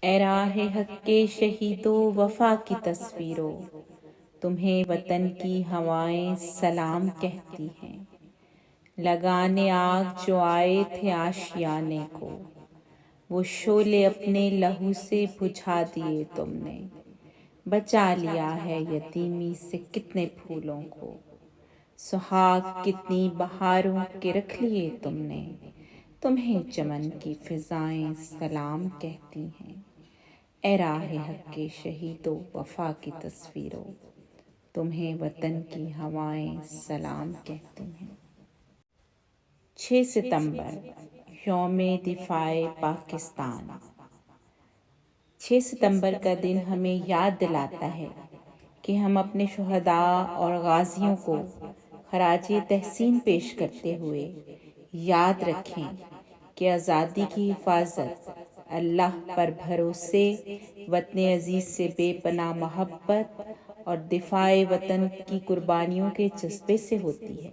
اے راہ حق کے شہیدو وفا کی تصویرو، تمہیں وطن کی ہوائیں سلام کہتی ہیں۔ لگانے آگ جو آئے تھے آشیانے کو، وہ شعلے اپنے لہو سے بجھا دیے تم نے۔ بچا لیا ہے یتیمی سے کتنے پھولوں کو، سہاگ کتنی بہاروں کے رکھ لیے تم نے۔ تمہیں چمن کی فضائیں سلام کہتی ہیں۔ اے راہ حق کے شہیدو وفا کی تصویرو، تمہیں وطن کی ہوائیں سلام کہتی ہیں۔ 6 ستمبر یوم دفاع پاکستان۔ 6 ستمبر کا دن ہمیں یاد دلاتا ہے کہ ہم اپنے شہداء اور غازیوں کو خراج تحسین پیش کرتے ہوئے یاد رکھیں کہ آزادی کی حفاظت اللہ پر بھروسے، وطن عزیز سے بے پناہ محبت اور دفاع وطن کی قربانیوں کے جذبے سے ہوتی ہے۔